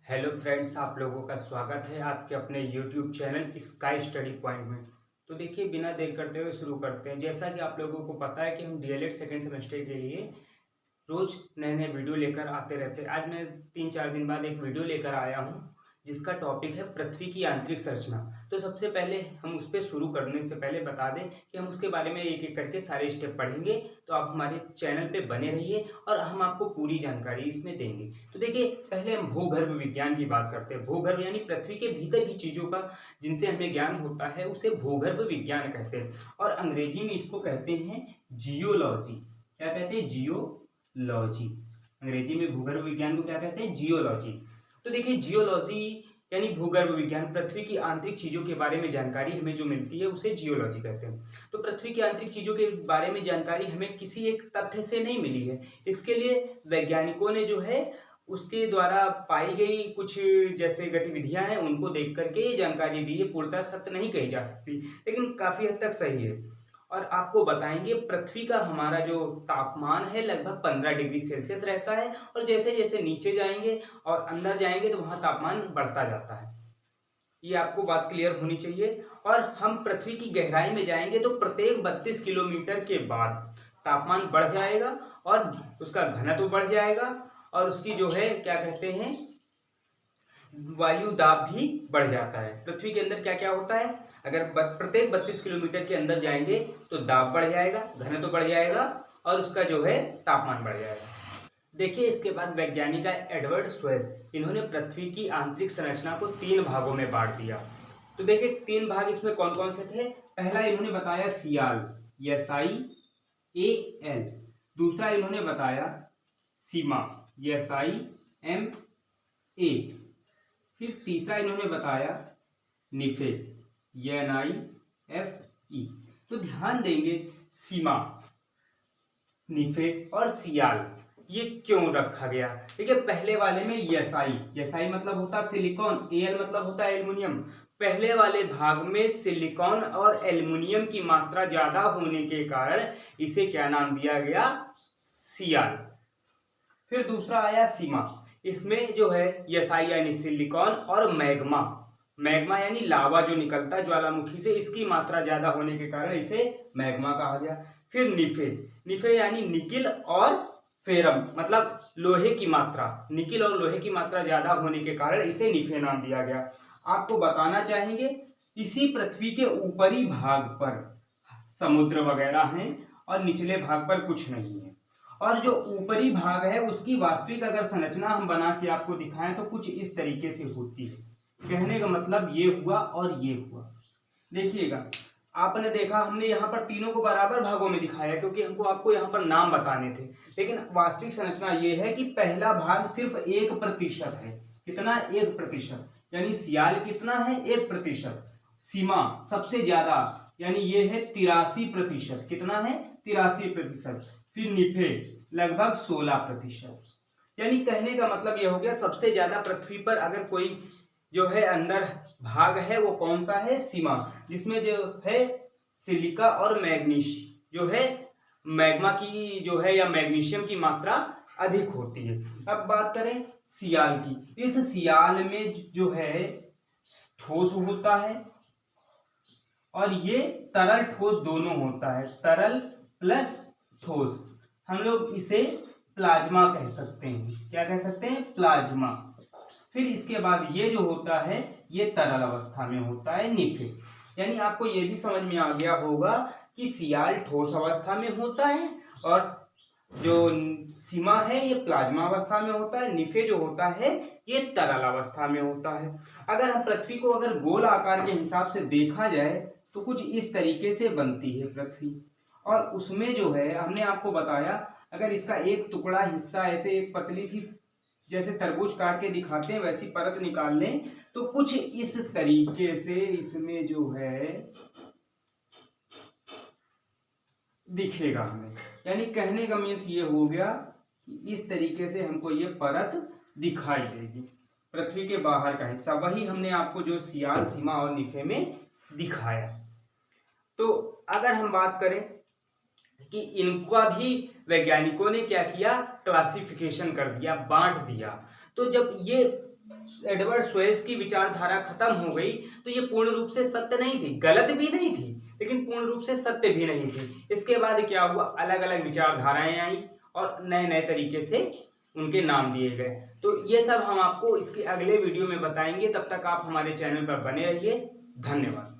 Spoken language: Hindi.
हेलो फ्रेंड्स, आप लोगों का स्वागत है आपके अपने YouTube channel sky study point में। तो देखिए, बिना देर करते हुए शुरू करते हैं। जैसा कि आप लोगों को पता है कि हम डीएलएड सेकेंड सेमेस्टर के लिए रोज नए नए वीडियो लेकर आते रहते हैं। आज मैं 3-4 दिन बाद एक वीडियो लेकर आया हूँ जिसका टॉपिक है पृथ्वी की आंतरिक संरचना। तो सबसे पहले हम उस पर शुरू करने से पहले बता दें कि हम उसके बारे में एक एक करके सारे स्टेप पढ़ेंगे। तो आप हमारे चैनल पे बने रहिए और हम आपको पूरी जानकारी इसमें देंगे। तो देखिए, पहले हम भूगर्भ विज्ञान की बात करते हैं। भूगर्भ यानी पृथ्वी के भीतर की चीजों का जिनसे हमें ज्ञान होता है उसे भूगर्भ विज्ञान कहते हैं और अंग्रेजी में इसको कहते हैं जियोलॉजी। क्या कहते हैं? जियोलॉजी। अंग्रेजी में भूगर्भ विज्ञान को क्या कहते हैं? जियोलॉजी। तो देखिए, जियोलॉजी यानी भूगर्भ विज्ञान, पृथ्वी की आंतरिक चीजों के बारे में जानकारी हमें जो मिलती है उसे जियोलॉजी कहते हैं। तो पृथ्वी की आंतरिक चीजों के बारे में जानकारी हमें किसी एक तथ्य से नहीं मिली है। इसके लिए वैज्ञानिकों ने जो है उसके द्वारा पाई गई कुछ जैसे गतिविधियां हैं उनको देख करके ये जानकारी दी है। पूर्णतः सत्य नहीं कही जा सकती, लेकिन काफी हद तक सही है। और आपको बताएंगे पृथ्वी का हमारा जो तापमान है लगभग 15 डिग्री सेल्सियस रहता है और जैसे जैसे नीचे जाएंगे और अंदर जाएंगे तो वहां तापमान बढ़ता जाता है। ये आपको बात क्लियर होनी चाहिए। और हम पृथ्वी की गहराई में जाएंगे तो प्रत्येक 32 किलोमीटर के बाद तापमान बढ़ जाएगा और उसका घनत्व बढ़ जाएगा और उसकी जो है क्या कहते हैं वायु दाब भी बढ़ जाता है। पृथ्वी के अंदर क्या क्या होता है, अगर प्रत्येक 32 किलोमीटर के अंदर जाएंगे तो दाब बढ़ जाएगा, घनत्व बढ़ जाएगा और उसका जो है तापमान बढ़ जाएगा। देखिए, इसके बाद वैज्ञानिक एडवर्ड स्वेज, इन्होंने पृथ्वी की आंतरिक संरचना को 3 भागों में बांट दिया। तो देखिए, 3 भाग इसमें कौन कौन से थे। पहला इन्होंने बताया सियाल, SIAL। दूसरा इन्होंने बताया सीमा, SIMA। फिर तीसरा इन्होंने बताया निफे, NIFE। तो ध्यान देंगे, सीमा, निफे और सियाल ये क्यों रखा गया। देखिए, पहले वाले में यसाई मतलब होता सिलिकॉन, एल मतलब होता एल्युमिनियम। पहले वाले भाग में सिलिकॉन और एल्युमिनियम की मात्रा ज्यादा होने के कारण इसे क्या नाम दिया गया? सियाल। फिर दूसरा आया सीमा, इसमें जो है यसाई यानी सिलिकॉन और मैग्मा, मैग्मा यानी लावा जो निकलता है ज्वालामुखी से, इसकी मात्रा ज्यादा होने के कारण इसे मैग्मा कहा गया। फिर निफे, निफे यानी निकिल और फेरम मतलब लोहे की मात्रा, निकिल और लोहे की मात्रा ज्यादा होने के कारण इसे निफे नाम दिया गया। आपको बताना चाहेंगे, इसी पृथ्वी के ऊपरी भाग पर समुद्र वगैरह हैं और निचले भाग पर कुछ नहीं है। और जो ऊपरी भाग है उसकी वास्तविक अगर संरचना हम बना के आपको दिखाएं तो कुछ इस तरीके से होती है। कहने का मतलब ये हुआ और ये हुआ। देखिएगा, आपने देखा हमने यहाँ पर तीनों को बराबर भागों में दिखाया क्योंकि हमको आपको यहाँ पर नाम बताने थे, लेकिन वास्तविक संरचना ये है कि पहला भाग सिर्फ 1% है। कितना? 1%। यानी सियाल कितना है? 1%। सीमा सबसे ज्यादा यानी ये है 83%। कितना है? 83%। फिर निफे लगभग 16%। यानी कहने का मतलब यह हो गया, सबसे ज्यादा पृथ्वी पर अगर कोई जो है अंदर भाग है वो कौन सा है? सीमा, जिसमें जो है सिलिका और मैग्नीश जो है मैग्मा की जो है या मैग्नीशियम की मात्रा अधिक होती है। अब बात करें सियाल की। इस सियाल में जो है ठोस होता है और ये तरल ठोस दोनों होता है, तरल प्लस ठोस। हम लोग इसे प्लाज्मा कह सकते हैं। क्या कह सकते हैं? प्लाज्मा। फिर इसके बाद ये जो होता है ये तरल अवस्था में होता है, निफे। यानी आपको ये भी समझ में आ गया होगा कि सियाल ठोस अवस्था में होता है और जो सीमा है ये प्लाज्मा अवस्था में होता है, निफे जो होता है ये तरल अवस्था में होता है। अगर हम पृथ्वी को अगर गोल आकार के हिसाब से देखा जाए तो कुछ इस तरीके से बनती है पृथ्वी। और उसमें जो है हमने आपको बताया, अगर इसका एक टुकड़ा हिस्सा ऐसे एक पतली सी जैसे तरबूज काट के दिखाते हैं वैसी परत निकाल लें तो कुछ इस तरीके से इसमें जो है दिखेगा हमें। यानी कहने का मीन्स ये हो गया कि इस तरीके से हमको ये परत दिखाई देगी, पृथ्वी के बाहर का हिस्सा। वही हमने आपको जो सियाल, सीमा और निफे में दिखाया। तो अगर हम बात करें कि इनका भी वैज्ञानिकों ने क्या किया? क्लासिफिकेशन कर दिया, बांट दिया। तो जब ये एडवर्ड स्वेज की विचारधारा खत्म हो गई, तो ये पूर्ण रूप से सत्य नहीं थी, गलत भी नहीं थी, लेकिन पूर्ण रूप से सत्य भी नहीं थी। इसके बाद क्या हुआ, अलग अलग विचारधाराएं आई और नए नए तरीके से उनके नाम दिए गए। तो ये सब हम आपको इसके अगले वीडियो में बताएंगे। तब तक आप हमारे चैनल पर बने रहिए। धन्यवाद।